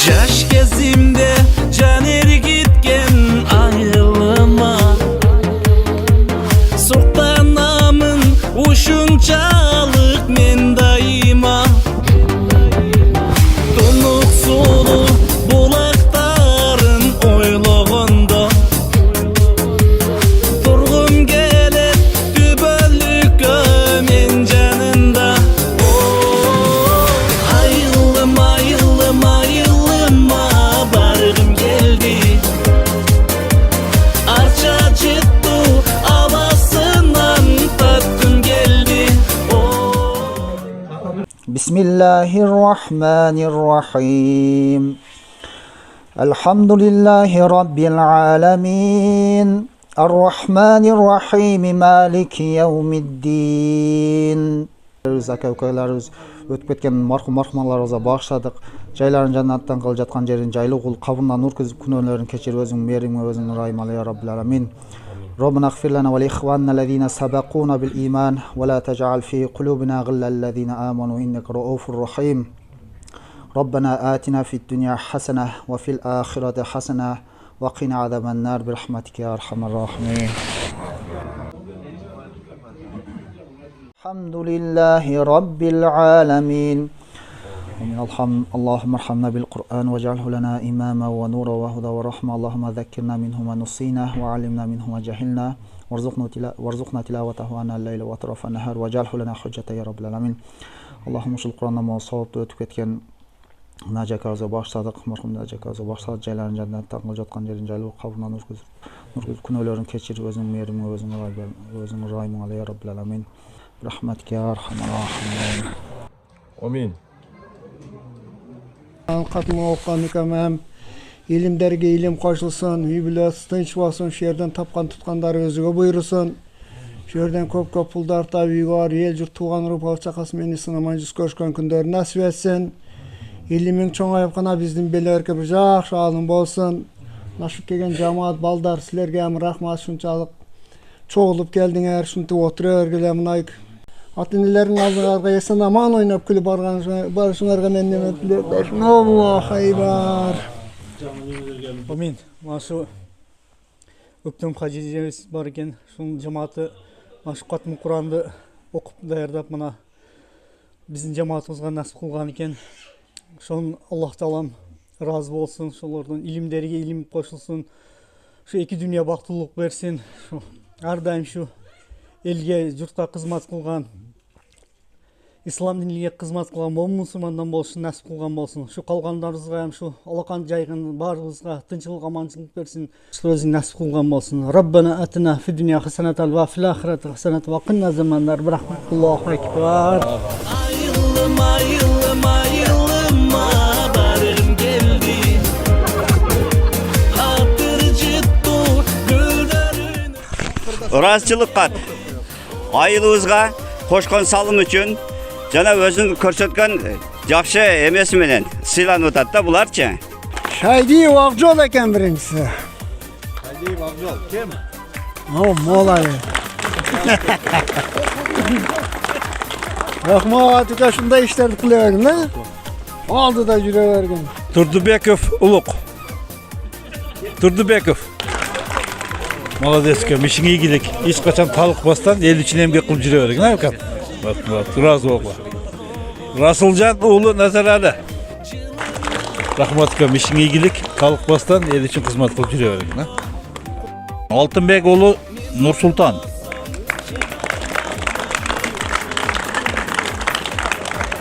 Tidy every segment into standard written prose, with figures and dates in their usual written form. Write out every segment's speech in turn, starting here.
Жаш кезимде жан эргиткен айылыма суктанамын ушунчалык мен дайыма. Тунук сулуу булактарын ойлогондо тургум келет түбөлүккө мен жанында. Айылым айылым айылыма баргым келди, арча жытту абасынан таткым келди. Bismillahirrahmanirrahim. Elhamdülillahi Rabbil alemin. Ar-Rahmanir-Rahim. Maliki yevmiddin. Aka-ukalarыбыз өтүп кеткен мархум-мархумаларыбызга багыштадык. Жайларын жаннаттан кылып жаткан жерин жайлуу кылып, кабырына нур күзүп, күнөөлөрүн кечирип, өзүң мээримиңе өзүң ырайымалы я Rabbil alamin. ربنا اغفر لنا ولإخواننا الذين سبقونا بالإيمان ولا تجعل في قلوبنا غلا للذين آمنوا إنك رؤوف رحيم. ربنا آتنا في الدنيا حسنة وفي الآخرة حسنة وقنا عذاب النار برحمتك يا أرحم الراحمين. الحمد لله رب العالمين. اللهم ارحمنا بالقرآن واجعله لنا إماما ونورا وهدى ورحمة. اللهم ذكرنا منه ما نسينا وعلمنا منه ما جهلنا وارزقنا تلاوته آناء الليل وأطراف النهار واجعله لنا حجة يا رب العالمين. اللهم ошол Курандан сабап өтүп кеткен Нажакабызга баштадык, мархум Нажакабызга баштадык. Жайларын жаннаттан кылып жаткан жерин жайлуу кабырына нур күзүп, күнөөлөрүн кечирип, өзүң мээримиңе өзүң ырайымыңа я Rabbil alamin. Rahmatike ya arhamar rahimin. Amin. Katılma okukanlıkamam, ilimlerge ilim koşulsun, hübülas, tınç basın, şerden tapkan tutkanları özüge buyursun. Şerden köp pullar tabi var, el jurt tuğan rup alçakası meni sınaman yüz köşkön kündörü nasip etsin. İlimin çoğun ayıpkana bizden belerke bir жақсы alın bolsun. Naşıp kegen cemaat baldar silerge hem rahmat şunçalık çoğulup geldiğer şuntu oturuyor gelemin ayık. Atinilerin aldığına esen aman oynap külüp barışınlarga men nemet bilir. Allah haybar. Amin. Maşı öptüm hacizemiz var ekan, şunun cemaati maşı katmı Kur'an'dı okup dayardap mana bizim cemaatımızga nasip kılgan ekan. Şunun Allah Taalam razı olsun, şolardan ilimleriga ilim koşulsun. Şu iki dünya baktılılık versin. Şu her daim şu elge jurtка кызмат кылган, ислам диниге кызмат кылган момун мусулмандан болушун насип кылган болсун. Şu калгандарыбызга ham şu алакан жайгын баарыбызга тынчылык аманчылык берсин. Өзү насип кылган болсун. Rabbana atina fid dunya hasanatan va fil ahireti hasanatan va qina azabannar. Allahu ekber. Ayılım ayılım ayılıma bargım geldi, hatır jıttı güllerin. Ырасчылыкка, айылыбызга кошкон салым үчүн жана өзүн көрсөткөн жакшы эмеси менен сыйланып атат да буларчы. Şaydiyev Akjol eken birincisi. Şaydiyev Akjol kim? O molayı. Rahmat uka şunda işler kılıverdim ha. Aldı da yüreverdim. Turdubekov Uluk. Turdubekov. Молодец, işin iyilik. Hiç kaçan talıkbastan el için emgek kılıp jüre bergen ha bakan. Bak, razı bolma. Rasuljan oğlu Nazarali. Rahmat işin iyilik, talıkbastan el için kızmat kılıp jüre bergen ha. Altınbek oğlu Nursultan.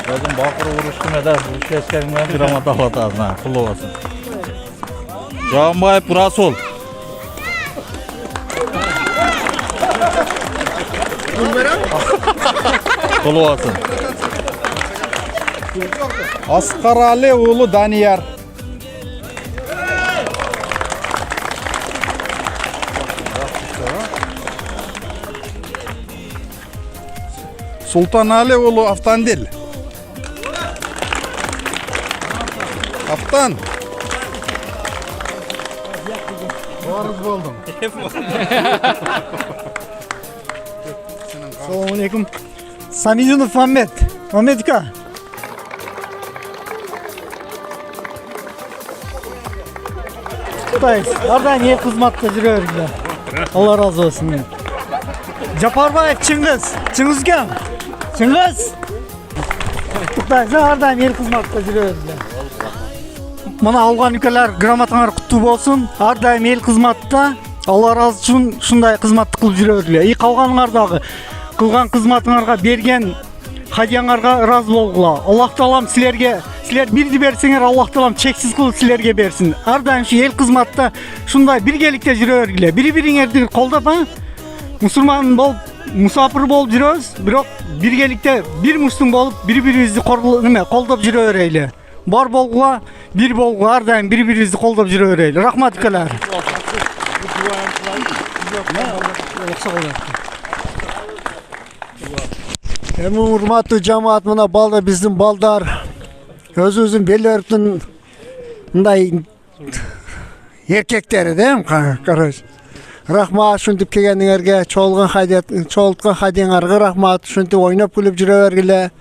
Özüm bakır vuruşkuna da vuruş eskerine bir ama talatazın ha, kullu olsun. Canbayip Rasul. Kullu olsun. Asqar Ali oğlu Daniyar. Sultan Ali oğlu Aftandil. Aftan. Doğru buldum. Selamünaleyküm. Samidunov Muhammed. Muhammedka. Құттықтаймыз. Әрдайым ел қызматта жүре бергиле. Алла разы болсын. Жапарбаев Чыңгыз. Чыңгыз кем? Чыңгыз. Құттықтаймыз. Әрдайым ел қызматта жүре бергиле. Мына алған өлкелер грамотаңар құтты болсын. Әрдайым ел қызматта. Алла разы үшін шундай қызматты қылып жүре бергиле. И қалғаныңардағы қылған қызматыңарға берген хадияңарға разы болғыла. Аллах Таалам сілерге, сілер бірді берсеңер, Аллах Таалам чексіз қылып сілерге берсін. Әрдайым шу ел қызматта шундай біргелікте жүре бергиле. Бири-бириңерди қолдап, мұсылман болып, мұсапыр болып жүрөбүз, бирок біргелікте бір муштың болып, бири-бирибизди қолдап жүре берейлі. Бар болғыла, бір болғыла, әрдайым бири-бирибизди қолдап жүре берейлі. Рахмат өлкелер. Эми урматтуу жамаат, мына балдар, биздин балдар өзүбүздүн белериптин мындай эркектери да, короче. Рахмат ушинтип келгениңерге, чогулткан хадияңарга рахмат. Ушинтип ойноп күлүп жүрө бергиле.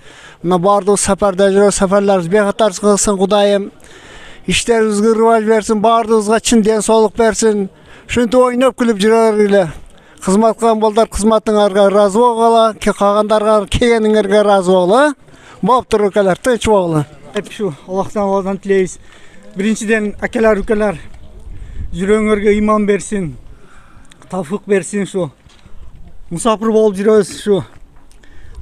Мына бардык сапарда жүрө, сапарларыбыз бекатар кылсын Кудайым. Иштерибизге рываж берсин, бардыгыбызга чын ден соолук берсин. Ушинтип ойноп күлүп жүрө бергиле. Кызмат кылган балдар кызматыңарга разы болгула, калгандарга келгениңерге разы болгула. Болуптур өлкөлөр, тынч болгула. Şu Allah'tan tileybiz. Birinciden akeler ülkeler жүрөңөргө iman bersin, tavfık bersin şu. Musafir bolup жүрөбүz şu.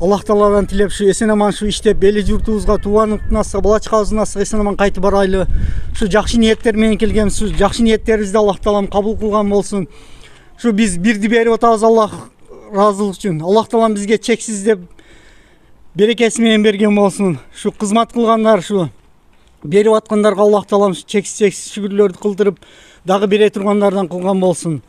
Allah Taala'dan tilep şu esen aman şu işte beli jurtubuzga tuğanыбызга, бала чагыбызга esen aman кайтып барайлы. Şu жакшы ниеттер менен келген, şu жакшы ниеттерибизди Аллах Таалам кабыл кылган болсун. Şu biz birdi берип атабыз Allah разылык үчүн. Аллах Таалам бизге чексиз деп берекеси менен берген болсун. Şu кызмат кылгандар, şu берип аткандарга Аллах Таалам чексиз шүгүрлөрдү кылдырып, дагы бере тургандардан кылган болсун.